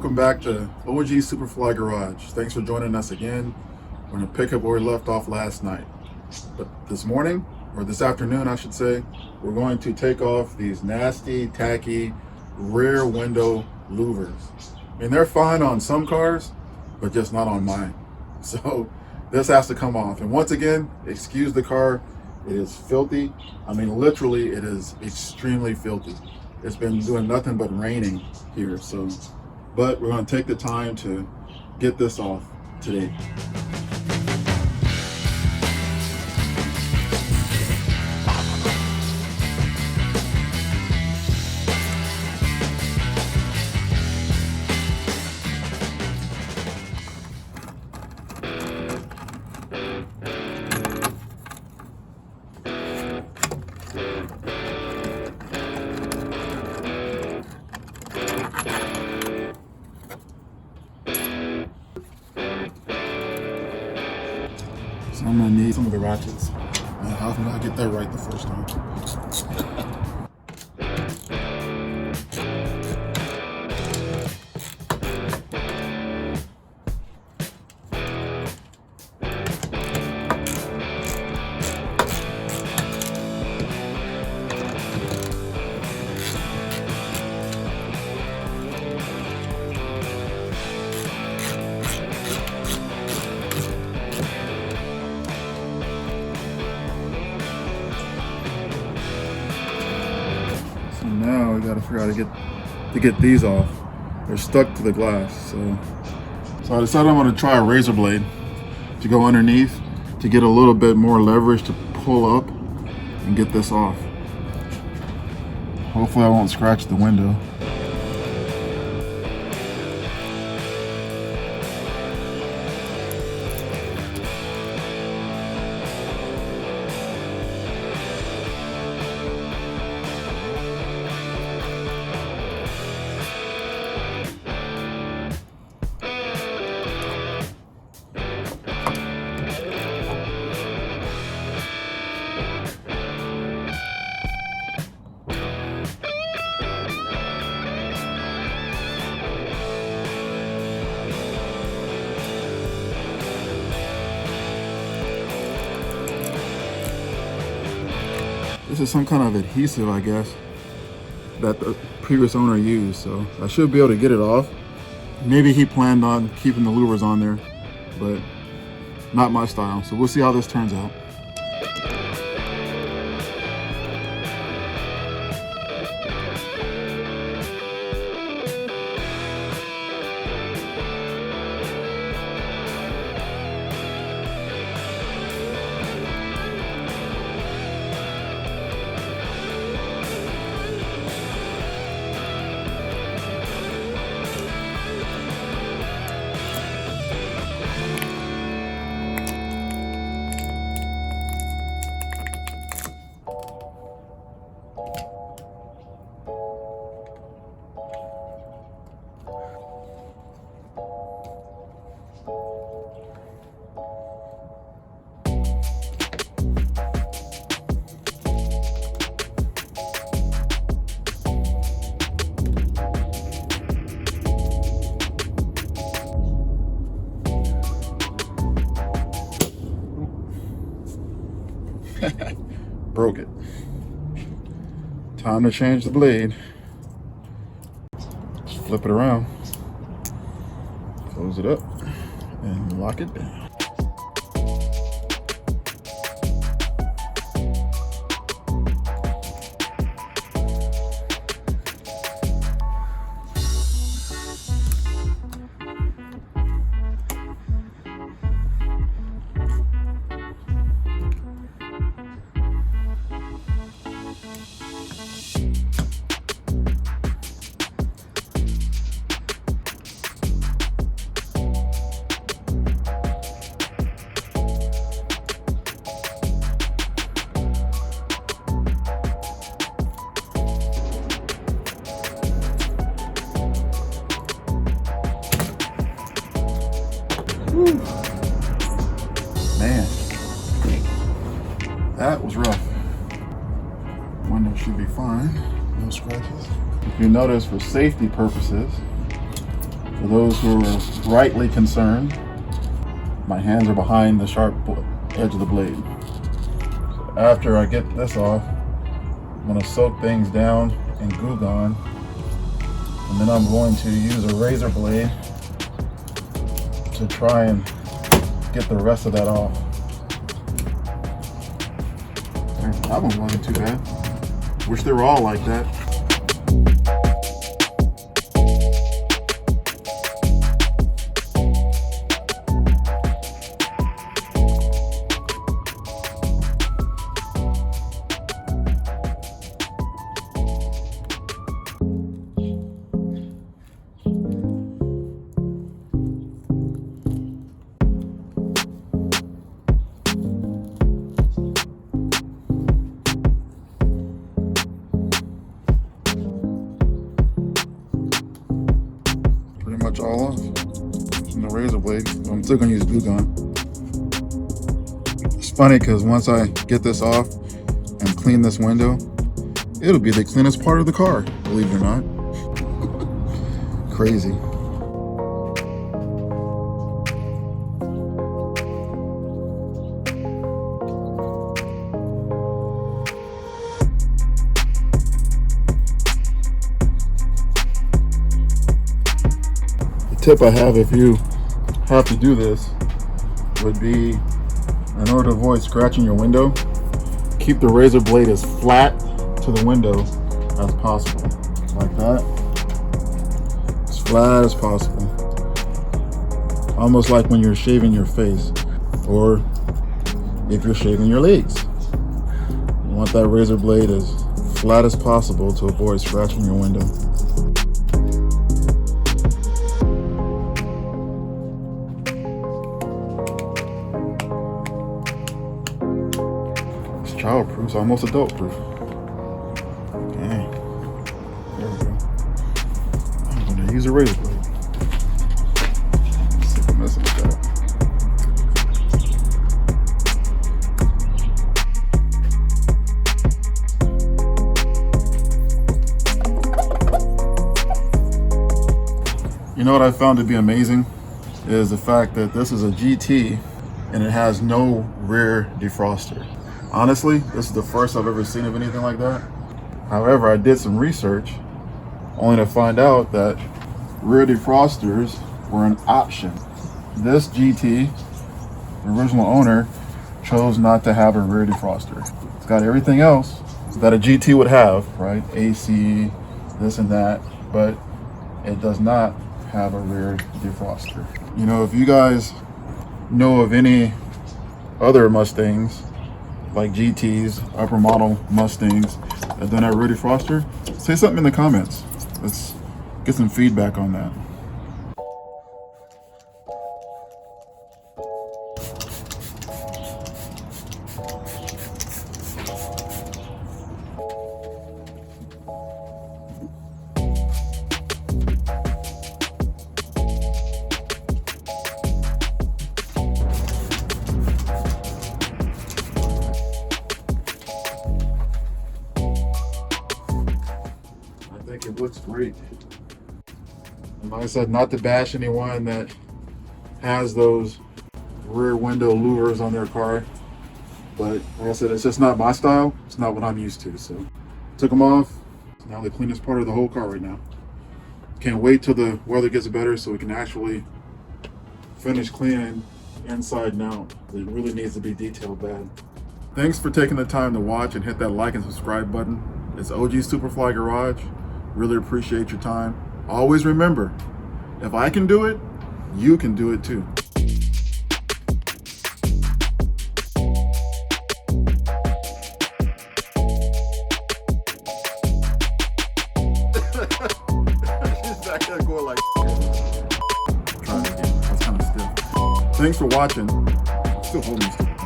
welcome back to OG Superfly Garage. Thanks for joining us again. We're going to pick up where we left off last night. But this morning, or this afternoon I should say, we're going to take off these nasty, tacky rear window louvers. I mean, they're fine on some cars, but just not on mine. So this has to come off. And once again, excuse the car. It is filthy. I mean, literally, it is extremely filthy. It's been doing nothing but raining here. So, but we're going to take the time to get this off today. So I'm gonna need some of the ratchets. How can I get that right the first time? Now we gotta figure out how to get these off. They're stuck to the glass. So I decided I'm gonna try a razor blade to go underneath to get a little bit more leverage to pull up and get this off. Hopefully I won't scratch the window. This is some kind of adhesive, I guess, that the previous owner used, so I should be able to get it off. Maybe he planned on keeping the louvers on there, but not my style. So we'll see how this turns out. Broke it. Time to change the blade. Just flip it around, close it up, and lock it down. Whew. Man, that was rough. Window should be fine, no scratches. If you notice, for safety purposes, For those who are rightly concerned, my hands are behind the sharp edge of the blade. So after I get this off, I'm going to soak things down in Goo Gone, and then I'm going to use a razor blade to try and get the rest of that off. That one wasn't too bad. Wish they were all like that. Much all off from the razor blade. I'm still gonna use Goo Gone. It's funny because once I get this off and clean this window, it'll be the cleanest part of the car, believe it or not. Crazy. Tip I have if you have to do this would be, in order to avoid scratching your window, keep the razor blade as flat to the window as possible, like that, as flat as possible, almost like when you're shaving your face or if you're shaving your legs. You want that razor blade as flat as possible to avoid scratching your window. Child-proof, it's almost adult-proof. Dang. There we go. I'm gonna use a razor blade. Sick of messing with that. You know what I found to be amazing is the fact that this is a GT and it has no rear defroster. Honestly, this is the first I've ever seen of anything like that. However, I did some research only to find out that rear defrosters were an option. This GT, the original owner, chose not to have a rear defroster. It's got everything else that a GT would have, right? AC, this and that, but it does not have a rear defroster. You know, if you guys know of any other Mustangs, like GTs, upper model Mustangs that don't have rear defroster, say something in the comments. Let's get some feedback on that. It looks great. And like I said, not to bash anyone that has those rear window louvers on their car, but like I said, it's just not my style. It's not what I'm used to. So took them off. It's now the cleanest part of the whole car right now. Can't wait till the weather gets better so we can actually finish cleaning inside and out. It really needs to be detailed bad. Thanks for taking the time to watch and hit that like and subscribe button. It's OG Superfly Garage. Really appreciate your time. Always remember, if I can do it, you can do it too. She's back there going like, trying again. That's kind of stiff. Thanks for watching. I'm still holding this.